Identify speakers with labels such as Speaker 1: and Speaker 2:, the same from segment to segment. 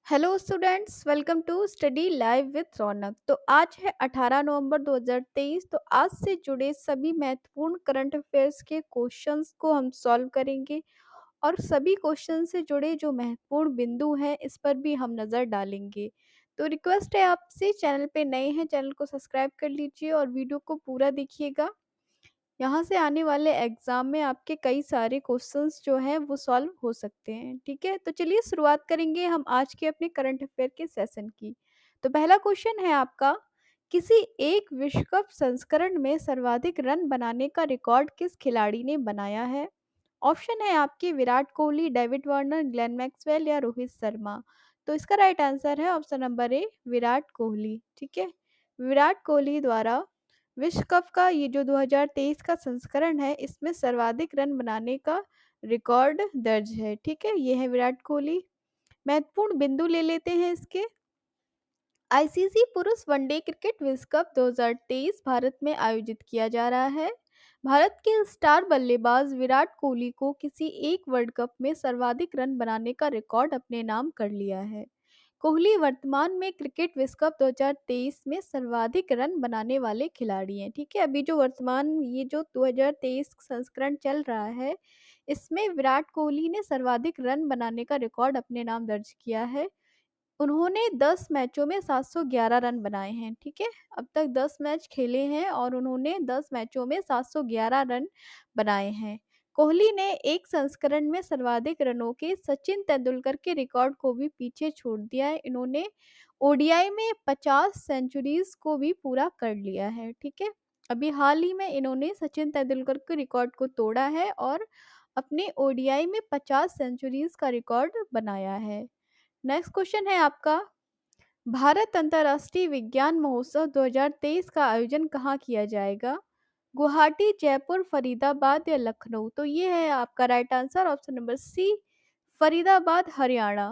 Speaker 1: Hello students, welcome to study live with Raunak. तो आज है 18 नवंबर 2023। तो आज से जुड़े सभी महत्वपूर्ण करंट अफेयर्स के क्वेश्चंस को हम सॉल्व करेंगे और सभी क्वेश्चन से जुड़े जो महत्वपूर्ण बिंदु हैं इस पर भी हम नज़र डालेंगे। तो रिक्वेस्ट है आपसे, चैनल पे नए हैं चैनल को सब्सक्राइब कर लीजिए और वीडियो को पूरा देखिएगा। यहाँ से आने वाले एग्जाम में आपके कई सारे क्वेश्चंस जो हैं वो सॉल्व हो सकते हैं। ठीक है, तो चलिए शुरुआत करेंगे हम आज के अपने करंट अफेयर के सेशन की। तो पहला क्वेश्चन है आपका, किसी एक विश्व कप संस्करण में सर्वाधिक रन बनाने का रिकॉर्ड किस खिलाड़ी ने बनाया है? ऑप्शन है आपके Virat Kohli, David Warner, Glenn Maxwell या रोहित शर्मा। तो इसका राइट आंसर है option number A, Virat Kohli. ठीक है, विराट कोहली द्वारा विश्व कप का ये जो 2023 का संस्करण है इसमें सर्वाधिक रन बनाने का रिकॉर्ड दर्ज है। ठीक है, ये है विराट कोहली। महत्वपूर्ण बिंदु ले लेते हैं इसके। आईसीसी पुरुष वनडे क्रिकेट विश्व कप 2023 भारत में आयोजित किया जा रहा है। भारत के स्टार बल्लेबाज विराट कोहली को किसी एक वर्ल्ड कप में सर्वाधिक रन बनाने का रिकॉर्ड अपने नाम कर लिया है। कोहली वर्तमान में क्रिकेट विश्व कप 2023 में सर्वाधिक रन बनाने वाले खिलाड़ी हैं। ठीक है, अभी जो वर्तमान ये जो 2023 संस्करण चल रहा है इसमें विराट कोहली ने सर्वाधिक रन बनाने का रिकॉर्ड अपने नाम दर्ज किया है। उन्होंने 10 मैचों में 711 रन बनाए हैं। ठीक है, अब तक 10 मैच खेले हैं और उन्होंने 10 मैचों में 711 रन बनाए हैं। कोहली ने एक संस्करण में सर्वाधिक रनों के सचिन तेंदुलकर के रिकॉर्ड को भी पीछे छोड़ दिया है। इन्होंने ओडीआई में 50 सेंचुरीज को भी पूरा कर लिया है। ठीक है, अभी हाल ही में इन्होंने सचिन तेंदुलकर के रिकॉर्ड को तोड़ा है और अपने ओडीआई में 50 सेंचुरीज का रिकॉर्ड बनाया है। नेक्स्ट क्वेश्चन है आपका, भारत अंतर्राष्ट्रीय विज्ञान महोत्सव 2023 का आयोजन कहाँ किया जाएगा? गुवाहाटी, जयपुर, फरीदाबाद या लखनऊ। तो ये है आपका right answer option number C, Faridabad, Haryana.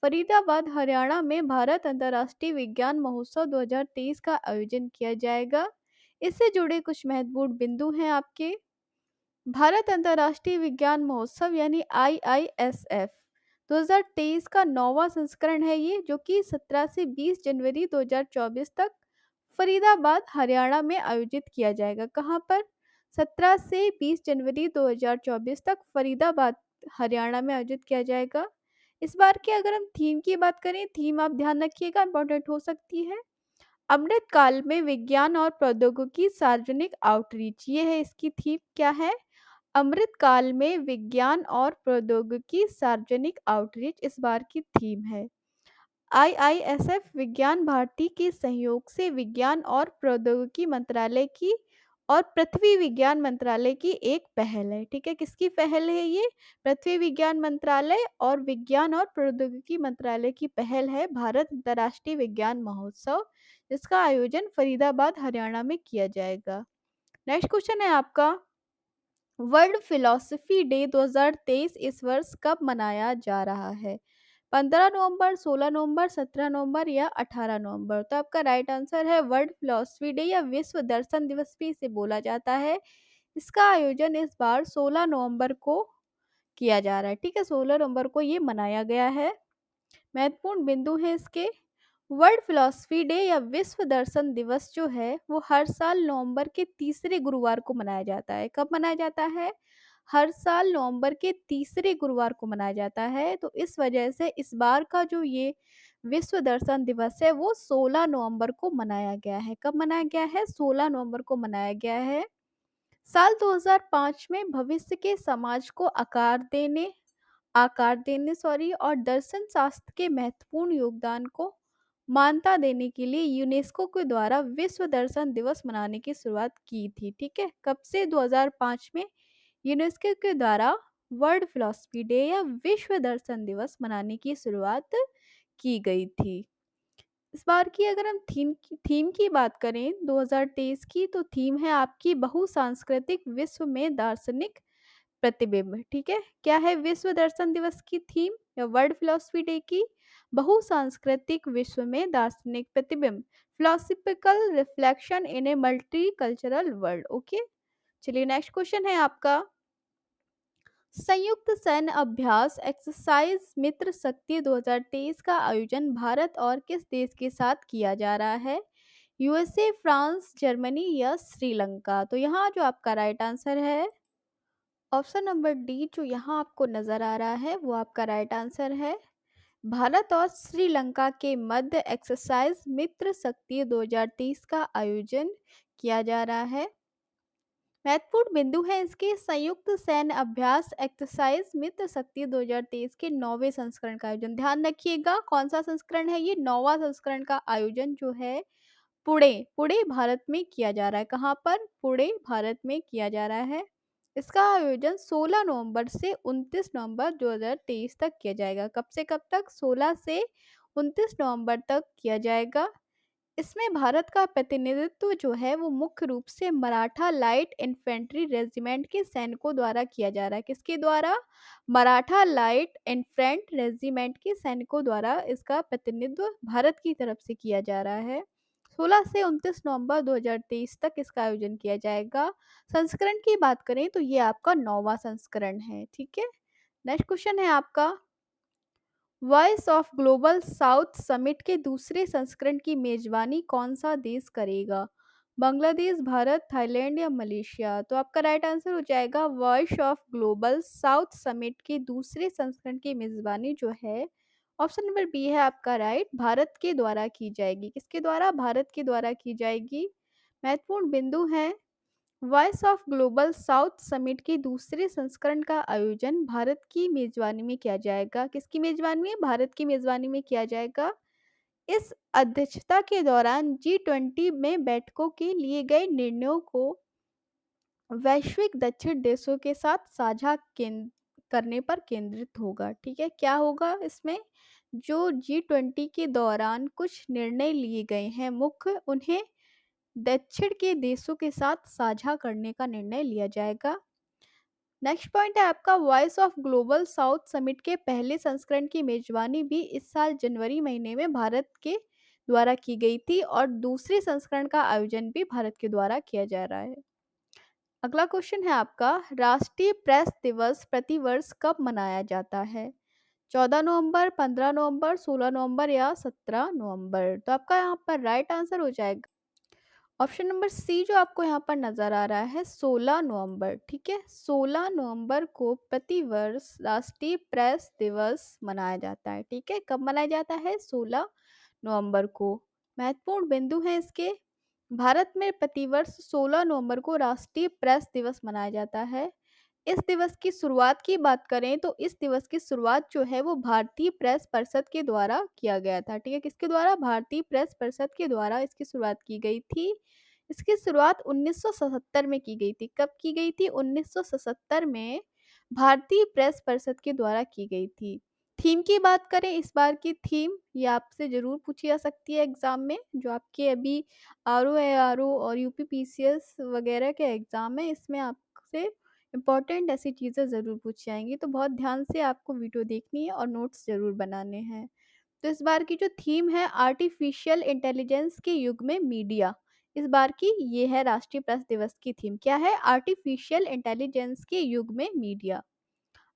Speaker 1: Faridabad, Haryana में भारत अंतर्राष्ट्रीय विज्ञान महोत्सव 2023 का आयोजन किया जाएगा। इससे जुड़े कुछ महत्वपूर्ण बिंदु हैं आपके। भारत अंतर्राष्ट्रीय विज्ञान महोत्सव यानी IISF 2023 का 9वां संस्करण है ये, जो कि 17 से 20 जनवरी 2024 तक फरीदाबाद, हरियाणा में आयोजित किया जाएगा। कहाँ पर? 17 से 20 जनवरी 2024 तक फरीदाबाद, हरियाणा में आयोजित किया जाएगा। इस बार की अगर हम थीम की बात करें, थीम आप ध्यान रखिएगा, इंपॉर्टेंट हो सकती है। अमृत काल में विज्ञान और प्रौद्योगिकी सार्वजनिक आउटरीच, ये है इसकी थीम। क्या है? अमृत काल में विज्ञान और प्रौद्योगिकी सार्वजनिक आउटरीच इस बार की थीम है। IISF विज्ञान भारती के सहयोग से विज्ञान और प्रौद्योगिकी मंत्रालय की और पृथ्वी विज्ञान मंत्रालय की एक पहल है। ठीक है, किसकी पहल है ये? पृथ्वी विज्ञान मंत्रालय और विज्ञान और प्रौद्योगिकी मंत्रालय की पहल है भारत अंतर्राष्ट्रीय विज्ञान महोत्सव, जिसका आयोजन फरीदाबाद, हरियाणा में किया जाएगा। नेक्स्ट क्वेश्चन है आपका, वर्ल्ड फिलोसफी डे 2023 इस वर्ष कब मनाया जा रहा है? 15 नवंबर, 16 नवंबर, 17 नवंबर या 18 नवंबर। तो आपका राइट आंसर है वर्ल्ड फिलोसफी डे या विश्व दर्शन दिवस भी इसे बोला जाता है। इसका आयोजन इस बार 16 नवंबर को किया जा रहा है। ठीक है, 16 नवंबर को ये मनाया गया है। महत्वपूर्ण बिंदु है इसके। वर्ल्ड फिलोसफी डे या विश्व दर्शन दिवस जो है वो हर साल नवंबर के तीसरे गुरुवार को मनाया जाता है। कब मनाया जाता है? हर साल नवंबर के तीसरे गुरुवार को मनाया जाता है। तो इस वजह से इस बार का जो ये विश्व दर्शन दिवस है वो 16 नवंबर को मनाया गया है। कब मनाया गया है? 16 नवंबर को मनाया गया है। साल 2005 में भविष्य के समाज को आकार देने और दर्शन शास्त्र के महत्वपूर्ण योगदान को मान्यता देने के लिए यूनेस्को के द्वारा विश्व दर्शन दिवस मनाने की शुरुआत की थी। ठीक है, कब से? 2005 में यूनेस्को के द्वारा वर्ल्ड फिलोसफी डे या विश्व दर्शन दिवस मनाने की शुरुआत की गई थी। इस बार की अगर हम थीम की बात करें 2023 की, तो थीम है आपकी बहुसांस्कृतिक विश्व में दार्शनिक प्रतिबिंब। ठीक है, क्या है विश्व दर्शन दिवस की थीम या वर्ल्ड फिलोसफी डे की? बहुसांस्कृतिक विश्व में दार्शनिक प्रतिबिंब, philosophical reflection in a multi cultural world. Okay, चलिए नेक्स्ट क्वेश्चन है आपका, संयुक्त सैन्य अभ्यास एक्सरसाइज मित्र शक्ति 2023 का आयोजन भारत और किस देश के साथ किया जा रहा है? यूएसए, फ्रांस, जर्मनी या श्रीलंका? तो यहाँ जो आपका राइट आंसर है ऑप्शन नंबर डी, जो यहाँ आपको नजर आ रहा है वो आपका राइट आंसर है। भारत और श्रीलंका के मध्य एक्सरसाइज मित्र शक्ति 2023 का आयोजन किया जा रहा है। महत्वपूर्ण बिंदु है इसके संयुक्त सैन्य अभ्यास एक्सरसाइज मित्र शक्ति 2023 के 9वें संस्करण का आयोजन। ध्यान रखिएगा कौन सा संस्करण है ये, 9वां संस्करण का आयोजन जो है पुणे पुणे भारत में किया जा रहा है। कहाँ पर? पुणे भारत में किया जा रहा है। इसका आयोजन 16 नवंबर से 29 नवंबर 2023 तक किया जाएगा। कब से कब तक? 16 से 29 नवंबर तक किया जाएगा। इसमें भारत का प्रतिनिधित्व जो है वो मुख्य रूप से मराठा लाइट इन्फेंट्री रेजिमेंट के सैनिकों द्वारा किया जा रहा है। किसके द्वारा? मराठा लाइट इन्फेंट्री रेजिमेंट के सैनिकों द्वारा इसका प्रतिनिधित्व भारत की तरफ से किया जा रहा है। 16 से 29 नवंबर 2023 तक इसका आयोजन किया जाएगा। संस्करण की बात करें तो ये आपका 9वां संस्करण है। ठीक है, नेक्स्ट क्वेश्चन है आपका, voice of global south summit के दूसरे संस्करण की मेजबानी कौन सा देश करेगा? बांग्लादेश, भारत, थाईलैंड या मलेशिया? तो आपका राइट आंसर हो जाएगा voice of global south summit के दूसरे संस्करण की मेजबानी जो है ऑप्शन नंबर बी है आपका राइट, भारत के द्वारा की जाएगी। किसके द्वारा? भारत के द्वारा की जाएगी। महत्वपूर्ण बिंदु है, voice of global south summit के दूसरे संस्करण का आयोजन भारत की मेजबानी में किया जाएगा। किसकी मेजबानी में? भारत की मेजबानी में किया जाएगा। इस अध्यक्षता के दौरान G20 में बैठकों के लिए गए निर्णयों को वैश्विक दक्षिण देशों के साथ साझा करने पर केंद्रित होगा। ठीक है, क्या होगा इसमें? जो G20 के दौरान कुछ निर्णय लिए गए हैं मुख्य, उन्हें दक्षिण के देशों के साथ साझा करने का निर्णय लिया जाएगा। नेक्स्ट पॉइंट है आपका, voice of global south summit के पहले संस्करण की मेजबानी भी इस साल जनवरी महीने में भारत के द्वारा की गई थी और दूसरे संस्करण का आयोजन भी भारत के द्वारा किया जा रहा है। अगला क्वेश्चन है आपका, राष्ट्रीय प्रेस दिवस प्रतिवर्ष कब मनाया जाता है? 14 नवंबर, 15 नवंबर, 16 नवंबर या 17 नवंबर? तो आपका यहाँ पर राइट आंसर हो जाएगा ऑप्शन नंबर सी, जो आपको यहाँ पर नजर आ रहा है 16 नवंबर। ठीक है, 16 नवंबर को प्रतिवर्ष राष्ट्रीय प्रेस दिवस मनाया जाता है। ठीक है, कब मनाया जाता है? 16 नवंबर को। महत्वपूर्ण बिंदु है इसके, भारत में प्रतिवर्ष 16 नवंबर को राष्ट्रीय प्रेस दिवस मनाया जाता है। इस दिवस की शुरुआत की बात करें तो इस दिवस की शुरुआत जो है वो भारतीय प्रेस परिषद के द्वारा किया गया था। ठीक है, किसके द्वारा? भारतीय प्रेस परिषद के द्वारा इसकी शुरुआत की गई थी। इसकी शुरुआत 1977 में की गई थी। कब की गई थी? 1977 में भारतीय प्रेस परिषद के द्वारा की गई थी। थीम की बात करें, इस बार की थीम ये आपसे जरूर पूछी जा सकती है एग्जाम में, जो आपके अभी RO, ARO और UPPCS वगैरह के एग्जाम है, इसमें आपसे इम्पॉर्टेंट ऐसी चीज़ें ज़रूर पूछी जाएंगी। तो बहुत ध्यान से आपको वीडियो देखनी है और नोट्स ज़रूर बनाने हैं। तो इस बार की जो थीम है, आर्टिफिशियल इंटेलिजेंस के युग में मीडिया, इस बार की ये है राष्ट्रीय प्रेस दिवस की थीम। क्या है? आर्टिफिशियल इंटेलिजेंस के युग में मीडिया।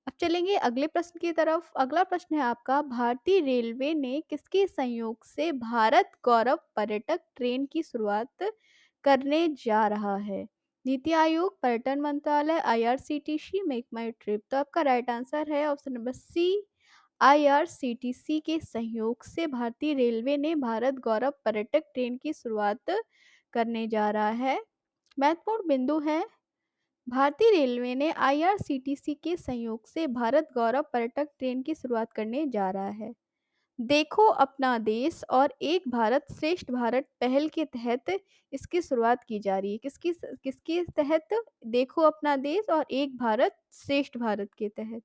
Speaker 1: अब चलेंगे अगले प्रश्न की तरफ। अगला प्रश्न है आपका, भारतीय रेलवे ने किसके संयोग से भारत गौरव पर्यटक ट्रेन की शुरुआत करने जा रहा है? नीति आयोग, पर्यटन मंत्रालय, IRCTC, मेक माई ट्रिप? तो आपका राइट आंसर है ऑप्शन नंबर सी, IRCTC के सहयोग से भारतीय रेलवे ने भारत गौरव पर्यटक ट्रेन की शुरुआत करने जा रहा है। महत्वपूर्ण बिंदु है, भारतीय रेलवे ने IRCTC के सहयोग से भारत गौरव पर्यटक ट्रेन की शुरुआत करने जा रहा है। देखो अपना देश और एक भारत श्रेष्ठ भारत पहल के तहत इसकी शुरुआत की जा रही है। किसकी किसके तहत? देखो अपना देश और एक भारत श्रेष्ठ भारत के तहत।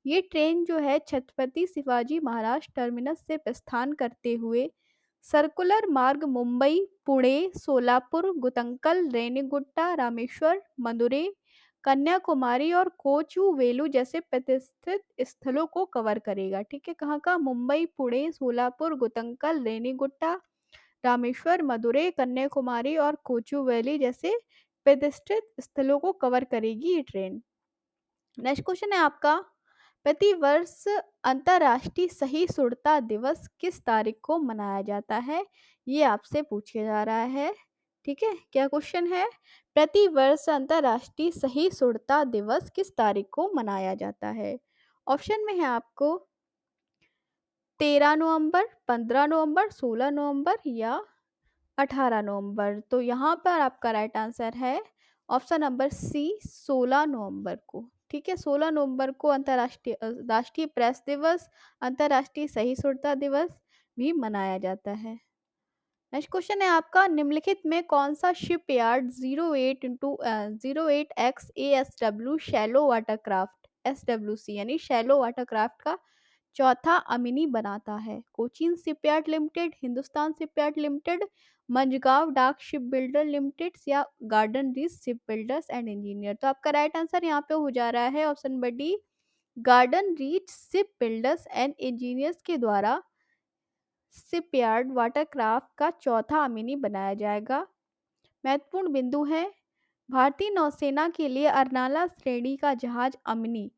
Speaker 1: ये ट्रेन जो है छत्रपति शिवाजी महाराज टर्मिनस से प्रस्थान करते हुए सर्कुलर मार्ग मुंबई, पुणे, सोलापुर, गुतंकल, रेनीगुट्टा, रामेश्वर, मदुरै, कन्याकुमारी और कोचुवेलू जैसे प्रतिष्ठित स्थलों को कवर करेगा। ठीक है, कहाँ का? मुंबई, पुणे, सोलापुर, गुतंकल, रेनीगुट्टा, रामेश्वर, मदुरै, कन्याकुमारी और कोचुवेली जैसे प्रतिष्ठित स्थलों को कवर करेगी ये ट्रेन। नेक्स्ट क्वेश्चन है आपका, प्रतिवर्ष अंतर्राष्ट्रीय सहिष्णुता दिवस किस तारीख को मनाया जाता है? ये आपसे पूछा जा रहा है। ठीक है, क्या क्वेश्चन है? प्रतिवर्ष अंतर्राष्ट्रीय सहिष्णुता दिवस किस तारीख को मनाया जाता है? ऑप्शन में है आपको 13 नवंबर, 15 नवंबर, 16 नवंबर या 18 नवंबर। तो यहाँ पर आपका राइट आंसर है ऑप्शन नंबर सी, 16 नवंबर को। ठीक है, 16 नवंबर को अंतर्राष्ट्रीय राष्ट्रीय प्रेस दिवस, अंतर्राष्ट्रीय सहिष्णुता दिवस भी मनाया जाता है। नेक्स्ट क्वेश्चन है आपका, निम्नलिखित में कौन सा शिपयार्ड 08 शैलो वाटरक्राफ्ट SWC यानी शैलो वाटरक्राफ्ट का चौथा अमीनी बनाता है? Cochin shipyard limited, Hindustan shipyard limited, Mazagon डाक शिप बिल्डर लिमिटेड या garden reach ship builders and engineer. तो आपका राइट आंसर यहाँ पे हो जा रहा है option number D, garden reach ship builders and engineers के द्वारा शिपयार्ड वाटरक्राफ्ट का चौथा अमीनी बनाया जाएगा। महत्वपूर्ण बिंदु है, भारतीय नौसेना के लिए अर्नाला श्रेणी का जहाज अमिनी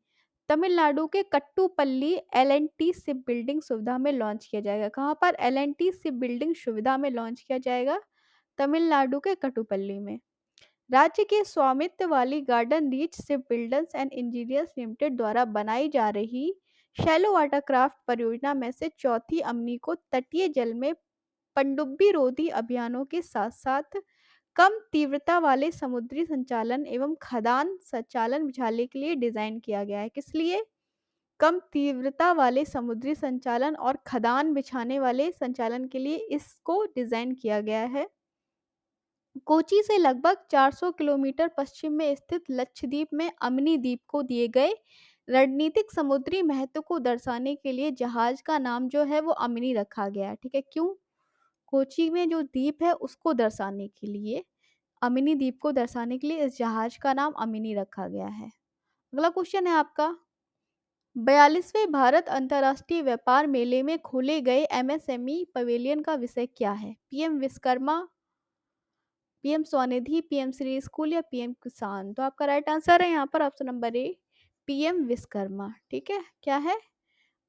Speaker 1: तमिलनाडु के कट्टुपल्ली LNT शिप बिल्डिंग सुविधा में लॉन्च किया जाएगा। कहाँ पर? LNT शिप बिल्डिंग सुविधा में लॉन्च किया जाएगा, तमिलनाडु के कट्टुपल्ली में। राज्य के स्वामित्व वाली garden reach ship builders and engineers limited द्वारा बनाई जा रही शैलो वाटरक्राफ्ट परियोजना में से चौथी अमनी को तटीय जल में पनडुब्बी रोधी अभियानों के साथ साथ कम तीव्रता वाले समुद्री संचालन एवं खदान संचालन बिछाने के लिए डिजाइन किया गया है। किस लिए? कम तीव्रता वाले समुद्री संचालन और खदान बिछाने वाले संचालन के लिए इसको डिजाइन किया गया है। कोची से लगभग 400 किलोमीटर पश्चिम में स्थित लक्षद्वीप में अमनी द्वीप को दिए गए रणनीतिक समुद्री महत्व को दर्शाने के लिए जहाज का नाम जो है वो अमनी रखा गया है। ठीक है, क्यों? कोची में जो द्वीप है उसको दर्शाने के लिए, अमिनी द्वीप को दर्शाने के लिए इस जहाज का नाम अमिनी रखा गया है। अगला क्वेश्चन है आपका, 42वें भारत अंतर्राष्ट्रीय व्यापार मेले में खोले गए MSME पवेलियन का विषय क्या है? PM Vishwakarma, PM Svanidhi, PM Shri school या PM किसान। तो आपका राइट आंसर है यहाँ पर option number A, PM Vishwakarma. ठीक है, क्या है?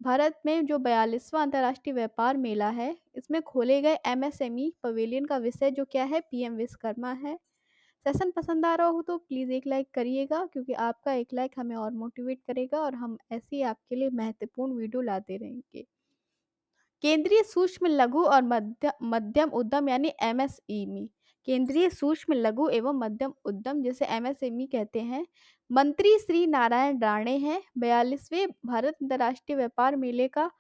Speaker 1: भारत में जो 42वां अंतर्राष्ट्रीय व्यापार मेला है, इसमें खोले गए MSME पवेलियन का विषय जो क्या है? PM विश्वकर्मा है। सेशन पसंद आ रहा हो तो प्लीज़ एक लाइक करिएगा, क्योंकि आपका एक लाइक हमें और मोटिवेट करेगा और हम ऐसे ही आपके लिए महत्वपूर्ण वीडियो लाते रहेंगे। केंद्रीय सूक्ष्म लघु और मध्यम उद्यम यानी MSEME, केंद्रीय सूक्ष्म लघु एवं मध्यम उद्यम जिसे MSME कहते हैं, मंत्री श्री नारायण राणे हैं। 42वें भारत अंतर्राष्ट्रीय व्यापार मेले का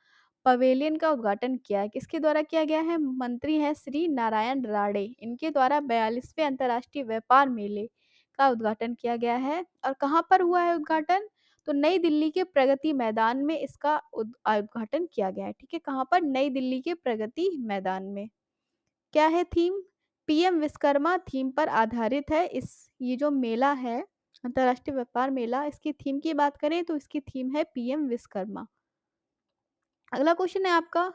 Speaker 1: पवेलियन का उद्घाटन किया है। किसके द्वारा किया गया है? मंत्री हैं श्री नारायण राणे, इनके द्वारा 42वें अंतर्राष्ट्रीय व्यापार मेले का उद्घाटन किया गया है। और कहाँ पर हुआ है उद्घाटन? तो नई दिल्ली के प्रगति मैदान में इसका उद्घाटन किया गया है। ठीक है, कहाँ पर? नई दिल्ली के प्रगति मैदान में। क्या है थीम? PM विश्वकर्मा थीम पर आधारित है। ये जो मेला है अंतर्राष्ट्रीय व्यापार मेला, इसकी थीम की बात करें तो इसकी थीम है PM विश्वकर्मा। अगला क्वेश्चन है आपका,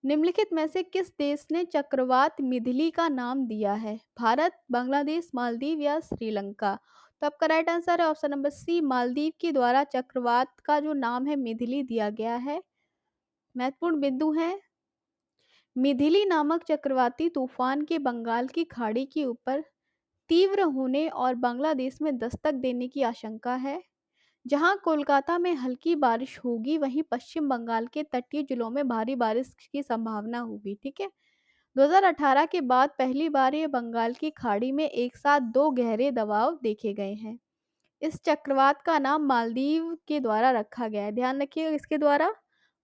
Speaker 1: निम्नलिखित में से किस देश ने चक्रवात मिथिली का नाम दिया है? भारत, बांग्लादेश, मालदीव या श्रीलंका। तो आपका राइट आंसर है ऑप्शन नंबर सी, मालदीव के द्वारा चक्रवात का जो नाम है मिथिली दिया गया है। महत्वपूर्ण बिंदु है, मिथिली नामक चक्रवाती तूफान के बंगाल की खाड़ी के ऊपर तीव्र होने और बांग्लादेश में दस्तक देने की आशंका है। जहां कोलकाता में हल्की बारिश होगी, वहीं पश्चिम बंगाल के तटीय जिलों में भारी बारिश की संभावना होगी। ठीक है, 2018 के बाद पहली बार ये बंगाल की खाड़ी में एक साथ दो गहरे दबाव देखे गए हैं। इस चक्रवात का नाम मालदीव के द्वारा रखा गया है। ध्यान रखिएगा, इसके द्वारा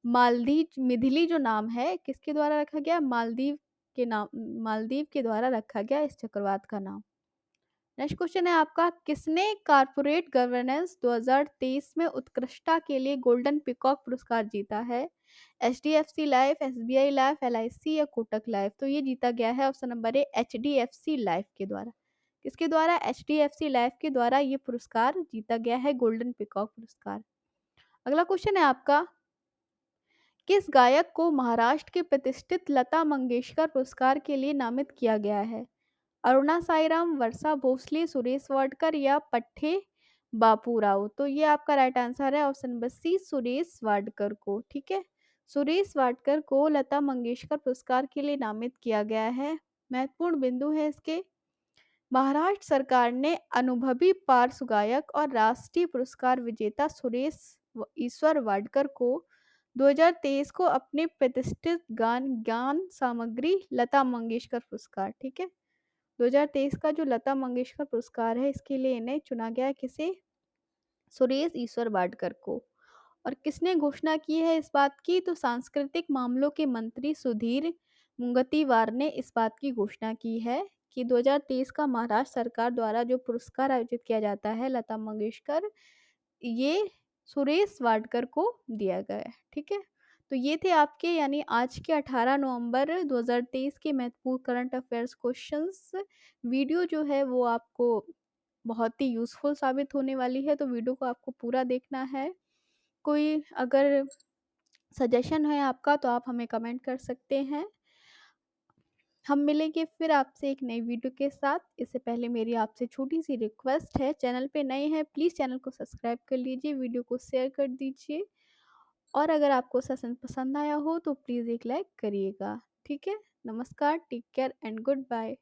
Speaker 1: मालदीव, मिथिली जो नाम है किसके द्वारा रखा गया? मालदीव के द्वारा रखा गया इस चक्रवात का नाम। नेक्स्ट क्वेश्चन है आपका, किसने कारपोरेट गवर्नेंस 2023 में उत्कृष्टता के लिए गोल्डन पिकॉक पुरस्कार जीता है? HDFC life, SBI life, LIC या कोटक लाइफ। तो ये जीता गया है option number A, HDFC life के द्वारा। किसके द्वारा? HDFC लाइफ के द्वारा ये पुरस्कार जीता गया है, गोल्डन पिकॉक पुरस्कार। अगला क्वेश्चन है आपका, किस गायक को महाराष्ट्र के प्रतिष्ठित लता मंगेशकर पुरस्कार के लिए नामित किया गया है? अरुणा साईराम, वर्षा भोसले, सुरेश वाडकर या पट्टे बापूराव। तो ये आपका राइट आंसर है option number C, Suresh Wadkar को। ठीक है, सुरेश वाडकर को लता मंगेशकर पुरस्कार के लिए नामित किया गया है। महत्वपूर्ण बिंदु है इसके। महाराष्ट्र सरकार ने अनुभवी पार्श्व गायक और राष्ट्रीय पुरस्कार विजेता सुरेश ईश्वर वाडकर को 2023 को अपने प्रतिष्ठित गान ज्ञान सामग्री लता मंगेशकर पुरस्कार, ठीक है, 2023 का जो लता मंगेशकर पुरस्कार है इसके लिए इन्हें चुना गया है। किसे? सुरेश ईश्वर वाडकर को। और किसने घोषणा की है इस बात की? तो सांस्कृतिक मामलों के मंत्री सुधीर मुंगतीवार ने इस बात की घोषणा की है कि 2023 का महाराष्ट्र सरकार द्वारा जो पुरस्कार आयोजित किया जाता है लता मंगेशकर, ये सुरेश वाडकर को दिया गया है। ठीक है, तो ये थे आपके यानी आज के 18 नवंबर 2023 के महत्वपूर्ण करंट अफेयर्स क्वेश्चंस। वीडियो जो है वो आपको बहुत ही यूज़फुल साबित होने वाली है, तो वीडियो को आपको पूरा देखना है। कोई अगर सजेशन है आपका तो आप हमें कमेंट कर सकते हैं। हम मिलेंगे फिर आपसे एक नई वीडियो के साथ। इससे पहले मेरी आपसे छोटी-सी रिक्वेस्ट है, चैनल पे नए हैं प्लीज़ चैनल को सब्सक्राइब कर लीजिए, वीडियो को शेयर कर दीजिए और अगर आपको सेशन पसंद आया हो तो प्लीज़ एक लाइक करिएगा। ठीक है? नमस्कार, take care and good bye.